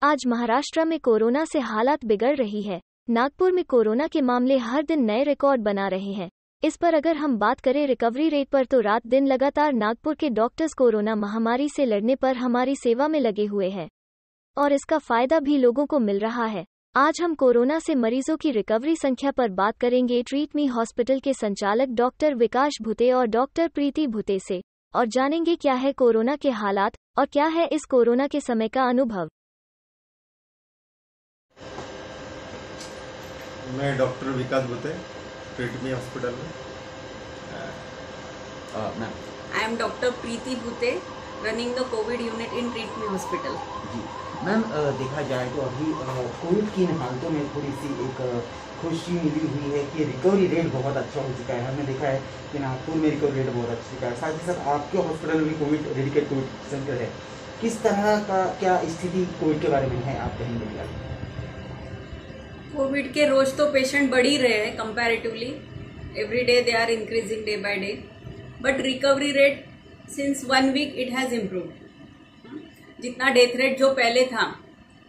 आज महाराष्ट्र में कोरोना से हालात बिगड़ रही है। नागपुर में कोरोना के मामले हर दिन नए रिकॉर्ड बना रहे हैं। इस पर अगर हम बात करें रिकवरी रेट पर, तो रात दिन लगातार नागपुर के डॉक्टर्स कोरोना महामारी से लड़ने पर हमारी सेवा में लगे हुए हैं और इसका फायदा भी लोगों को मिल रहा है। आज हम कोरोना से मरीजों की रिकवरी संख्या पर बात करेंगे ट्रीट मी हॉस्पिटल के संचालक डॉक्टर विकास भुते और डॉक्टर प्रीति भुते से, और जानेंगे क्या है कोरोना के हालात और क्या है इस कोरोना के समय का अनुभव। मैं doctor Vikas Bhute, Treat Me Hospital में। Ma'am, I am doctor Preeti Bhute, running the COVID unit in Treat Me Hospital. जी मैम, देखा जाए तो अभी कोविड की इन हालतों में थोड़ी सी एक खुशी मिली हुई है कि रिकवरी रेट बहुत अच्छा हो चुका है। हमने देखा है कि नागपुर में रिकवरी रेट बहुत अच्छा है। साथ ही साथ आपके हॉस्पिटल में कोविड डेडिकेटेड कोविड सेंटर है। किस तरह का क्या स्थिति कोविड के बारे में है, आप कहेंगे क्या? कोविड के रोज तो पेशेंट बढ़ ही रहे हैं comparatively. Every day they are increasing day by day, but recovery rate since 1 week it has improved. जितना डेथ रेट जो पहले था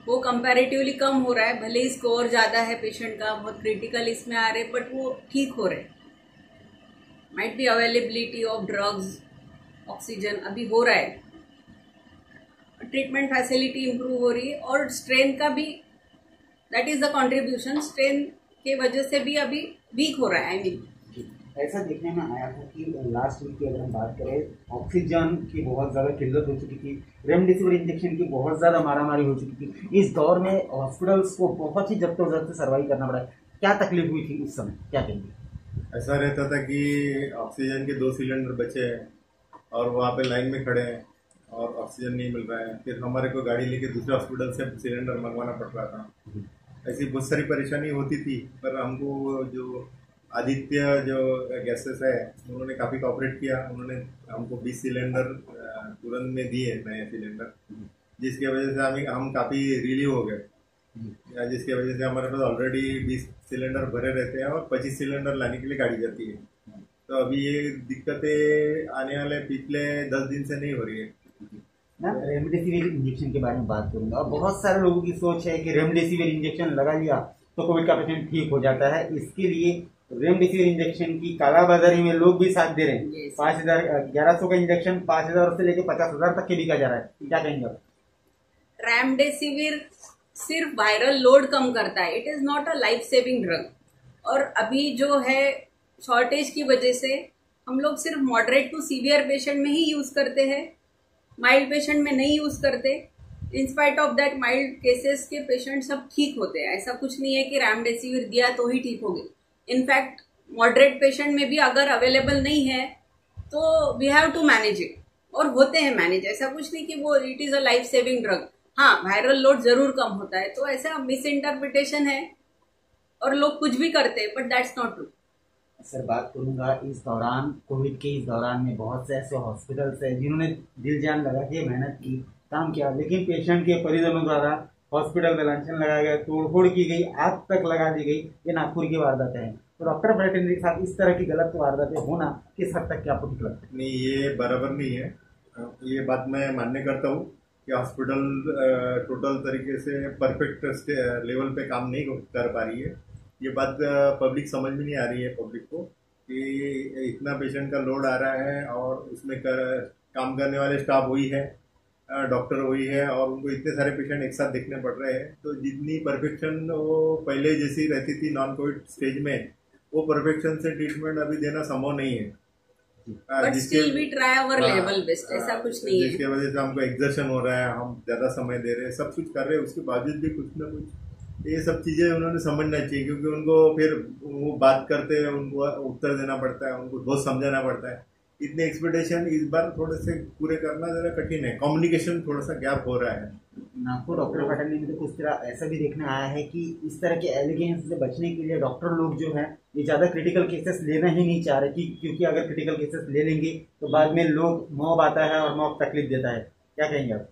वो कंपैरेटिवली कम हो रहा है। भले ही स्कोर ज़्यादा है पेशेंट का, बहुत क्रिटिकल इसमें आ रहे, बट वो ठीक हो रहे। Might be availability of drugs, oxygen अभी हो रहा है, ट्रीटमेंट फैसिलिटी इम्प्रूव हो रही है और स्ट्रेन का भी, that is the contribution. Strain के वजह से भी अभी वीक हो रहा है। आई मीन ऐसा देखने में आया था कि लास्ट वीक की अगर हम बात करें, ऑक्सीजन की बहुत ज़्यादा किल्लत हो चुकी थी, रेमडेसिविर इंजेक्शन की बहुत ज़्यादा मारामारी हो चुकी थी। इस दौर में हॉस्पिटल्स को बहुत ही जद्दोजहद से सर्वाइव करना पड़ा। क्या तकलीफ हुई थी उस समय, क्या कहेंगे? ऐसा रहता था कि ऑक्सीजन के 2 सिलेंडर बचे हैं और वहाँ पे लाइन में खड़े हैं और ऑक्सीजन नहीं मिल रहा है। फिर हमारे को गाड़ी लेके दूसरे हॉस्पिटल से सिलेंडर मंगवाना पड़ रहा था। ऐसी बहुत सारी परेशानी होती थी, पर हमको जो आदित्य जो गैसेस है उन्होंने काफ़ी कोऑपरेट किया। उन्होंने हमको 20 सिलेंडर तुरंत में दिए, नए सिलेंडर, जिसकी वजह से हम काफ़ी रिलीव हो गए। जिसकी वजह से हमारे पास ऑलरेडी 20 सिलेंडर भरे रहते हैं और 25 सिलेंडर लाने के लिए गाड़ी जाती है। तो अभी ये दिक्कतें आने वाले पिछले 10 दिन से नहीं हो रही है। मैं रेमडेसिविर इंजेक्शन के बारे में बात करूंगा। और बहुत सारे लोगों की सोच है कि रेमडेसिविर इंजेक्शन लगा लिया तो कोविड का पेशेंट ठीक हो जाता है। इसके लिए रेमडेसिविर इंजेक्शन की कालाबाजारी में लोग भी साथ दे रहे हैं। 5,000 1100 का इंजेक्शन 5,000 से लेकर 50,000 तक के बिका जा रहा है। क्या कहेंगे आप? रेमडेसिविर सिर्फ वायरल लोड कम करता है, it is not a life saving drug. और अभी जो है शॉर्टेज की वजह से हम लोग सिर्फ मॉडरेट टू सीवियर पेशेंट में ही यूज करते हैं, माइल्ड पेशेंट में नहीं यूज करते। In spite of that mild cases के पेशेंट सब ठीक होते हैं। ऐसा कुछ नहीं है कि रेमडेसिविर दिया तो ही ठीक हो गए। इनफैक्ट मॉडरेट पेशेंट में भी अगर अवेलेबल नहीं है तो we have to manage it, और होते हैं मैनेज। ऐसा कुछ नहीं कि वो it is a life saving drug. हाँ, वायरल लोड जरूर कम होता है, तो ऐसा मिस इंटरप्रिटेशन है और लोग कुछ भी करते हैं, but that's not true. Sir, बात करूंगा इस दौरान, कोविड के इस दौरान में बहुत से ऐसे हॉस्पिटल्स हैं जिन्होंने दिल जान लगा के मेहनत की, काम किया, लेकिन पेशेंट के परिजनों द्वारा हॉस्पिटल में लांछन लगाया गया, तोड़फोड़ की गई, आग तक लगा दी गई। ये नागपुर की वारदातें हैं। तो डॉक्टर वेटरनरी के साथ इस तरह की गलत वारदातें होना किस हद तक क्या आपको ठीक लगता है? नहीं, ये बराबर नहीं है। ये बात मैं मान्य करता हूँ कि हॉस्पिटल टोटल तरीके से परफेक्ट लेवल पे काम नहीं कर पा रही है। ये बात पब्लिक समझ में नहीं आ रही है पब्लिक को कि इतना पेशेंट का लोड आ रहा है और उसमें काम करने वाले स्टाफ वही है, डॉक्टर वही है, और उनको इतने सारे पेशेंट एक साथ देखने पड़ रहे हैं। तो जितनी परफेक्शन वो पहले जैसी रहती थी नॉन कोविड स्टेज में, वो परफेक्शन से ट्रीटमेंट अभी देना संभव नहीं है। But still we try our level best, ऐसा कुछ नहीं है। जिसकी वजह से हमको एग्जर्शन हो रहा है, हम ज्यादा समय दे रहे हैं, सब कुछ कर रहे हैं, उसके बावजूद भी कुछ ना कुछ ये सब चीजें उन्होंने समझना चाहिए। क्योंकि उनको फिर वो बात करते हैं, उनको उत्तर देना पड़ता है, उनको बहुत समझाना पड़ता है। इतने एक्सपेक्टेशन इस बार थोड़े से पूरे करना जरा कठिन है। कम्युनिकेशन थोड़ा सा गैप हो रहा है। नागपुर डॉक्टर वेटरनरी में तो कुछ तरह ऐसा भी देखने आया है कि इस तरह के एलिगेंस से बचने के लिए डॉक्टर लोग जो हैं ये ज़्यादा क्रिटिकल केसेस लेना ही नहीं चाह रहे, क्योंकि अगर क्रिटिकल केसेस ले लेंगे तो बाद में लोग मॉब आता है और मॉब तकलीफ देता है। क्या कहेंगे आप?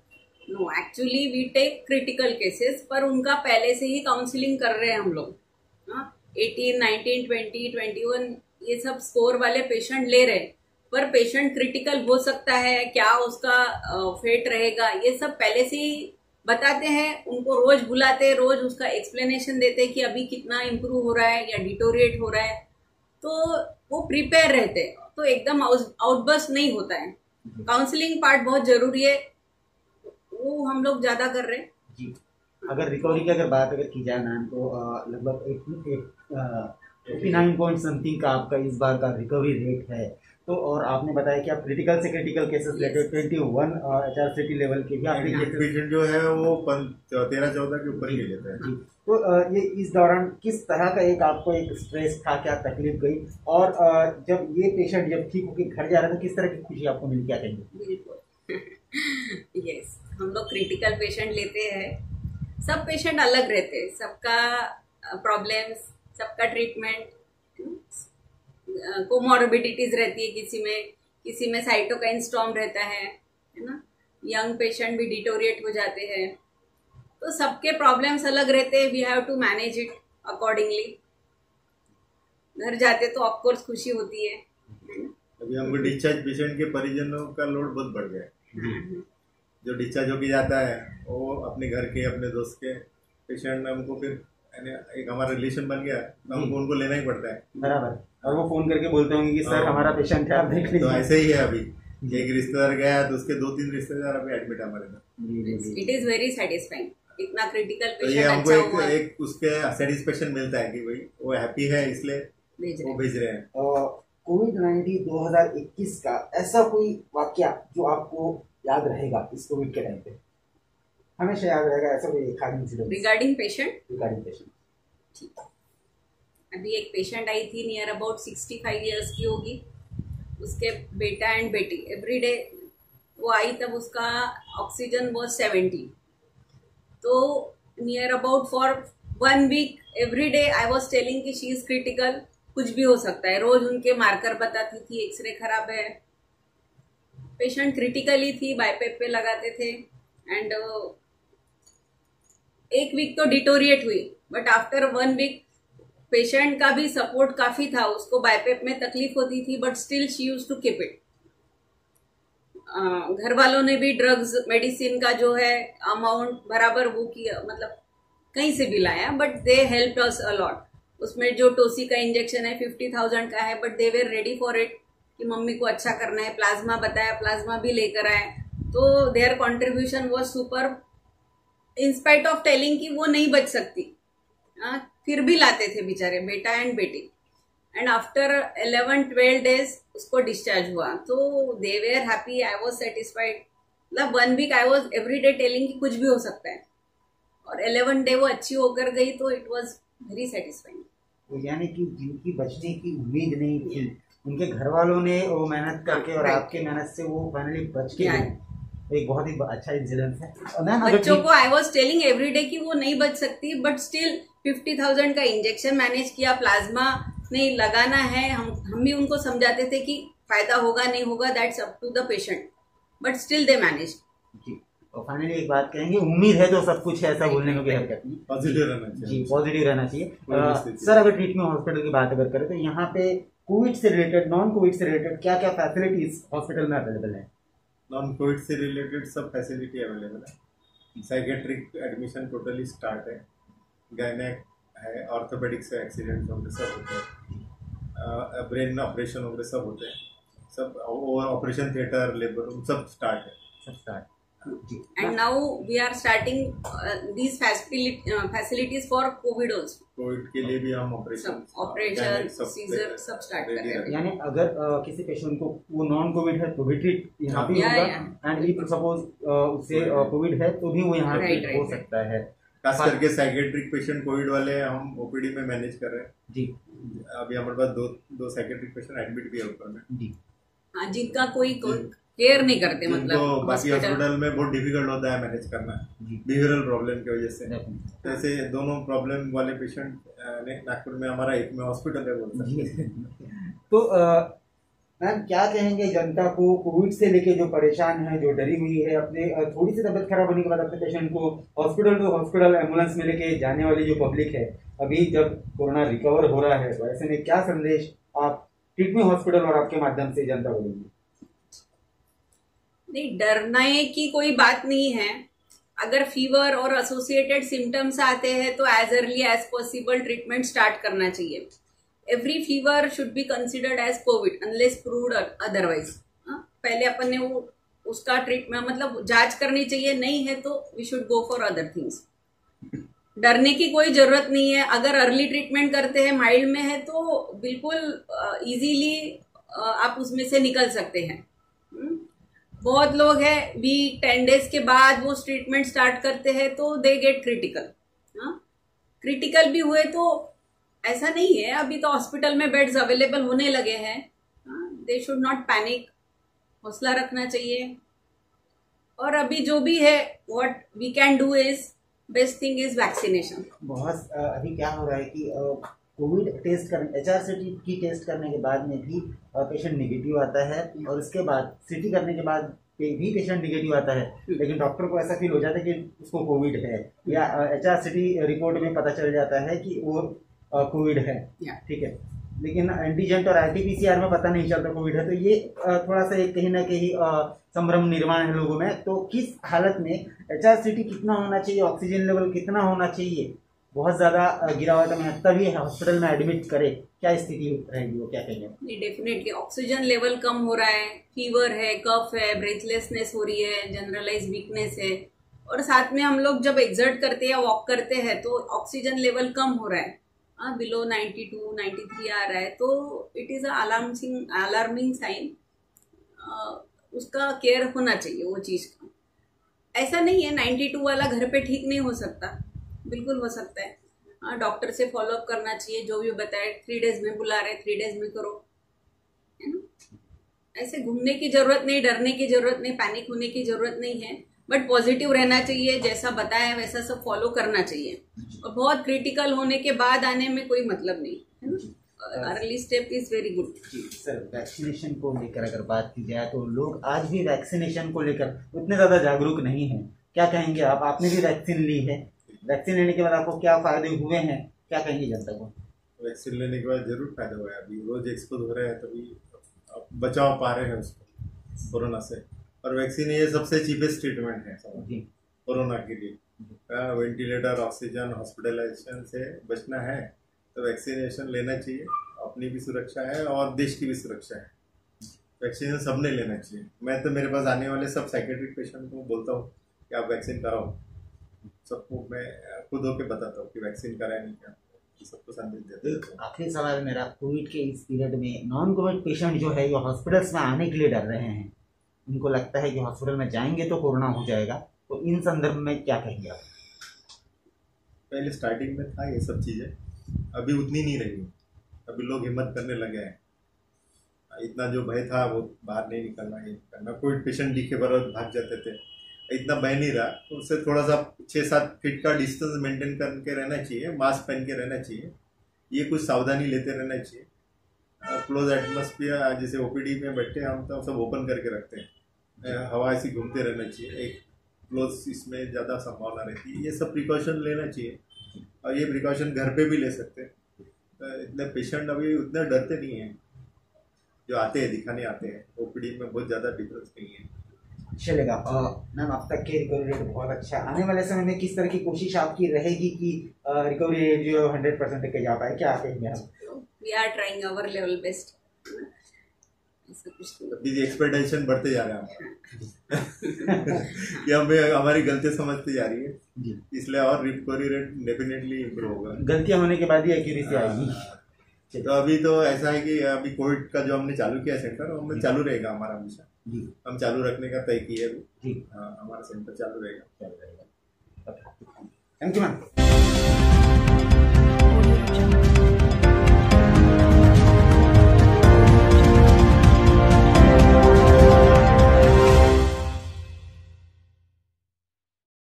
No, actually we take critical cases, पर उनका पहले से ही काउंसलिंग कर रहे हैं हम लोग। 18, 19, 20, 21 ये सब स्कोर वाले पेशेंट ले रहे हैं, पर पेशेंट क्रिटिकल हो सकता है, क्या उसका फेट रहेगा, ये सब पहले से ही बताते हैं, उनको रोज बुलाते, रोज उसका एक्सप्लेनेशन देते कि अभी कितना इम्प्रूव हो रहा है या डिटोरिएट हो रहा है, तो वो प्रिपेयर रहते हैं, तो एकदम आउटबर्स्ट नहीं होता है। काउंसलिंग पार्ट बहुत जरूरी है, वो हम लोग ज्यादा कर रहे हैं जी। अगर रिकवरी की बात की जाए मैम, तो लगभग 89 पॉइंट समथिंग का आपका इस बार का रिकवरी रेट है। तो और आपने बताया कि आप क्रिटिकल से क्रिटिकल केसेस लेते हैं, 21 HRCT लेवल के भी आपके केसेस पेशेंट जो है वो 13-14 के ऊपर ही लेते हैं। तो ये इस दौरान किस तरह का एक आपको एक स्ट्रेस था, क्या तकलीफ गई, और जब ये पेशेंट जब ठीक होकर घर जा रहा था किस तरह की खुशी आपको मिली, क्या कहेंगे? बिल्कुल यस, हम लोग क्रिटिकल पेशेंट लेते हैं। सब पेशेंट अलग रहते हैं, सबका प्रॉब्लम्स, सबका ट्रीटमेंट, कोमॉर्बिडिटीज रहती है, किसी में साइटोकाइन स्टॉर्म रहता है ना, यंग पेशेंट भी डिटोरिएट हो जाते हैं, तो सबके प्रॉब्लम्स अलग रहते हैं। We have to manage it accordingly. घर जाते तो ऑफकोर्स खुशी होती है। अभी हमको डिस्चार्ज पेशेंट के परिजनों का लोड बहुत बढ़ गया है। जो डिस्चार्ज होके जाता है वो अपने घर के, अपने दोस्त के पेशेंट में हमको फिर एक हमारा रिलेशन बन गया, हमको उनको लेना ही पड़ता है। बराबर। और वो फोन करके बोलते होंगे कि सर हमारा पेशेंट है, आप देख लीजिए। तो ऐसे ही है, अभी एक रिश्तेदार गया तो उसके 2-3 रिश्तेदार अभी एडमिट है हमारे साथ। इट इज वेरी सेटिस्फाइंग, इतना क्रिटिकल तो ये पेशेंट हमको अच्छा हुआ है, एक उसके सेटिस्फेक्शन मिलता है कि भाई वो हैप्पी है, इसलिए वो भेज रहे हैं। कोविड-19 2021 का ऐसा कोई वाकया जो आपको याद रहेगा इस कोविड के टाइम पे, हमेशा याद रहेगा, ऐसा कोई खास इंसिडेंट रिगार्डिंग पेशेंट? ठीक। अभी एक पेशेंट आई थी, नियर अबाउट 65 इयर्स की होगी, उसके बेटा एंड बेटी एवरी डे, वो आई तब उसका ऑक्सीजन वो 70, तो near about for 1 week every day I was telling कि शी इज क्रिटिकल, कुछ भी हो सकता है। रोज उनके मार्कर बताती थी, एक्सरे खराब है, पेशेंट क्रिटिकली थी, बाईपेप पे लगाते थे, एंड एक वीक तो डिटोरिएट हुई, बट आफ्टर 1 वीक पेशेंट का भी सपोर्ट काफी था, उसको बाईपेप में तकलीफ होती थी, but still she use to keep it. घर वालों ने भी ड्रग्स मेडिसिन का जो है अमाउंट बराबर वो किया, मतलब कहीं से भी लाया, but they help us allot. उसमें जो टोसी का इंजेक्शन है 50,000 का है, but they were ready for it कि मम्मी को अच्छा करना है। प्लाज्मा बताया, प्लाज्मा भी लेकर आए, तो their contribution was super, in spite of telling कि वो नहीं बच सकती, फिर भी लाते थे बेचारे, बेटा एंड बेटी। एंड आफ्टर 11-12 डेज उसको डिस्चार्ज हुआ, तो they were happy, I was satisfied. मतलब 1 week I was every day telling कि कुछ भी हो सकता है, और 11 डे वो अच्छी होकर गई, तो इट वॉज वेरी सेटिस्फाइंग। यानी कि जिनकी बचने की उम्मीद नहीं थी, उनके घर वालों ने वो मेहनत करके और आपके मेहनत से वो फाइनली बच के गए। एक बहुत ही अच्छा इंसिडेंट है। बच्चों को आई वॉज टेलिंग एवरी डे कि वो नहीं बच सकती, बट स्टिल 50,000 का इंजेक्शन मैनेज किया, प्लाज्मा नहीं लगाना है, हम भी उनको समझाते थे कि फायदा होगा नहीं होगा, that's up to the patient, but still they manage. जी, और फाइनली एक बात कहेंगे, उम्मीद है तो सब कुछ है, ऐसा बोलने में कोई हरकत नहीं, पॉजिटिव रहना चाहिए। जी, पॉजिटिव रहना चाहिए। सर, अगर ट्रीटमेंट हॉस्पिटल की बात अगर करें तो यहाँ पे कोविड से रिलेटेड, नॉन कोविड से रिलेटेड क्या क्या फैसिलिटीज हॉस्पिटल में अवेलेबल है? नॉन कोविड से रिलेटेड सब फैसिलिटी अवेलेबल है। साइकेट्रिक एडमिशन टोटली स्टार्ट है, गायनेक है, ऑर्थोपेडिक्स है, एक्सीडेंट्स वगैरह सब होते हैं, ब्रेन ऑपरेशन वगैरह सब होते हैं, सब ऑपरेशन थिएटर, लेबर रूम सब स्टार्ट है, सब start. And now we are starting these facilities for COVID also. Covid के लिए भी हम ऑपरेशन सीजर सब स्टार्ट कर रहे हैं। यानी अगर किसी पेशेंट को वो नॉन कोविड है तो भी ट्रीट यहाँ भी होगा, एंड इफ सपोज उससे कोविड है तो भी वो यहाँ हो सकता है। खास करके साइकेट्रिक पेशेंट कोविड वाले हम ओपीडी में मैनेज कर रहे हैं जी। अभी हमारे पास दो साइकेट्रिक पेशेंट एडमिट भी है ऊपर में जी। हाँ, जिनका कोई केयर नहीं करते, मतलब तो बाकी हॉस्पिटल में बहुत डिफिकल्ट होता है मैनेज करना बिहेवियरल प्रॉब्लम की वजह से। तो ऐसे दोनों प्रॉब्लम वाले पेशेंट नागपुर में हमारा एक में हॉस्पिटल है बोल सकते। तो मैम क्या कहेंगे जनता को, कोविड से लेके जो परेशान है, जो डरी हुई है, अपने थोड़ी सी तबीयत खराब होने के बाद अपने पेशेंट को हॉस्पिटल एम्बुलेंस में लेके जाने वाली जो पब्लिक है, अभी जब कोरोना रिकवर हो रहा है, तो ऐसे में क्या संदेश आप ट्रीटमेंट हॉस्पिटल और आपके माध्यम से जनता को देंगे? नहीं, डरने की कोई बात नहीं है। अगर फीवर और एसोसिएटेड सिम्टम्स आते हैं तो as early as possible treatment start करना चाहिए. Every fever should be considered as COVID unless proved otherwise. पहले अपन ने वो उसका ट्रीटमेंट मतलब जांच करनी चाहिए, नहीं है तो we should go for other things. डरने की कोई जरूरत नहीं है. अगर अर्ली ट्रीटमेंट करते हैं, माइल्ड में है तो बिल्कुल इजीली आप उसमें से निकल सकते हैं. बहुत लोग हैं वीक 10 डेज के बाद वो ट्रीटमेंट स्टार्ट करते हैं तो दे गेट क्रिटिकल. क्रिटिकल भी हुए तो ऐसा नहीं है, अभी तो हॉस्पिटल में बेड्स अवेलेबल होने लगे हैं. दे शुड नॉट पैनिक, हौसला रखना चाहिए. और अभी जो भी है what we can do is best thing is vaccination. बहुत अभी क्या हो रहा है कि कोविड टेस्ट करने HRCT की टेस्ट करने के बाद में भी पेशेंट निगेटिव आता है और उसके बाद CT करने के बाद भी पेशेंट निगेटिव आता है, लेकिन डॉक्टर को ऐसा फील हो जाता है कि उसको कोविड है, या HRCT रिपोर्ट में पता चल जाता है कि वो कोविड है. ठीक है, लेकिन एंटीजेंट और RT-PCR में पता नहीं चलता कोविड है. तो ये थोड़ा सा एक कहीं ना कहीं संभ्रम निर्माण है लोगों में. तो किस हालत में HRCT कितना होना चाहिए, ऑक्सीजन लेवल कितना होना चाहिए, बहुत ज्यादा गिरावट में तभी हॉस्पिटल में एडमिट करे, क्या स्थिति रहेगी, वो क्या कहेंगे? डेफिनेटली ऑक्सीजन लेवल कम हो रहा है, फीवर है, कफ है, ब्रेथलेसनेस हो रही है, जनरलाइज वीकनेस है, और साथ में हम लोग जब एक्सर्ट करते हैं या वॉक करते हैं तो ऑक्सीजन लेवल कम हो रहा है, बिलो 92, 93 आ रहा है, तो इट इज अलार्मिंग साइन. उसका केयर होना चाहिए वो चीज का. ऐसा नहीं है 92 वाला घर पे ठीक नहीं हो सकता, बिल्कुल हो सकता है. डॉक्टर से फॉलोअप करना चाहिए, जो भी बताए 3 डेज में बुला रहे 3 डेज में करो, है ना. ऐसे घूमने की जरूरत नहीं, डरने की जरूरत नहीं, पैनिक होने की जरूरत नहीं है, बट पॉजिटिव रहना चाहिए. जैसा बताया वैसा सब फॉलो करना चाहिए, और बहुत क्रिटिकल होने के बाद आने में कोई मतलब नहीं है ना. Early step is very good. Sir, vaccination को लेकर अगर बात की जाए तो लोग आज भी वैक्सीनेशन को लेकर उतने ज़्यादा जागरूक नहीं हैं. क्या कहेंगे आप? आपने भी वैक्सीन ली है, वैक्सीन लेने के बाद आपको क्या फायदे हुए हैं, क्या कहेंगे जनता को? वैक्सीन लेने के बाद जरूर फायदा हुआ है. अभी रोज एक्सपोज हो रहे हैं तभी बचाव पा रहे हैं उसको कोरोना से. और वैक्सीन ये सबसे चीपेस्ट ट्रीटमेंट है कोरोना के लिए. वेंटिलेटर, ऑक्सीजन, हॉस्पिटलाइजेशन से बचना है तो वैक्सीनेशन लेना चाहिए. अपनी भी सुरक्षा है और देश की भी सुरक्षा है. वैक्सीनेशन सबने लेना चाहिए. मैं तो मेरे पास आने वाले सब साइकेट्रिक पेशेंट को बोलता हूँ कि आप वैक्सीन कराओ. सबको मैं खुद होकर बताता हूँ कि वैक्सीन कराए नहीं क्या, सबको संदेश देता हूँ. आखिरी सवाल मेरा, कोविड के इस पीरियड में नॉन कोविड पेशेंट जो है ये हॉस्पिटल्स में आने के लिए डर रहे हैं, उनको लगता है कि हॉस्पिटल में जाएंगे तो कोरोना हो जाएगा, तो इन संदर्भ में क्या कहेंगे आप? पहले स्टार्टिंग में था ये सब चीज़ें, अभी उतनी नहीं रही. अभी लोग हिम्मत करने लगे हैं. इतना जो भय था वो बाहर नहीं निकलना, ये करना. कोविड पेशेंट दिखे बराबर भाग जाते थे, इतना भय नहीं रहा. उससे थोड़ा सा 6-7 फीट का डिस्टेंस मेंटेन करके रहना चाहिए, मास्क पहन के रहना चाहिए, ये कुछ सावधानी लेते रहना चाहिए. क्लोज एटमॉस्फेयर जैसे OPD में बैठे हम तो सब ओपन करके रखते हैं, हवा ऐसी घूमते रहना चाहिए. एक क्लोज इसमें ज़्यादा संभावना रहती है. ये सब प्रिकॉशन लेना चाहिए, और ये प्रिकॉशन घर पे भी ले सकते हैं. इतने पेशेंट अभी उतने डरते नहीं हैं जो आते हैं, दिखाने आते हैं. OPD में बहुत ज़्यादा डिफरेंस नहीं है. चलेगा. मैम, अब तक के रिकवरी रेट बहुत अच्छा. आने वाले समय में किस तरह की कोशिश आपकी रहेगी कि रिकवरी रेट जो 100% तक जा पाए, क्या कहेंगे आप? We are trying our level best. अभी एक्सपेक्टेशन बढ़ते जा रहे हैं कि हमें हमारी गलती समझती जा रही है, इसलिए और रिकवरी रेट डेफिनेटली इम्प्रूव होगा. गलतियां होने के बाद ही एक्यूरेसी आएगी. तो अभी तो ऐसा है कि अभी कोविड का जो हमने चालू किया सेंटर, हमें चालू रहेगा. हमारा हमेशा हम चालू रखने का तय किया है. हाँ, हमारा सेंटर चालू रहेगा. Thank you ma'am.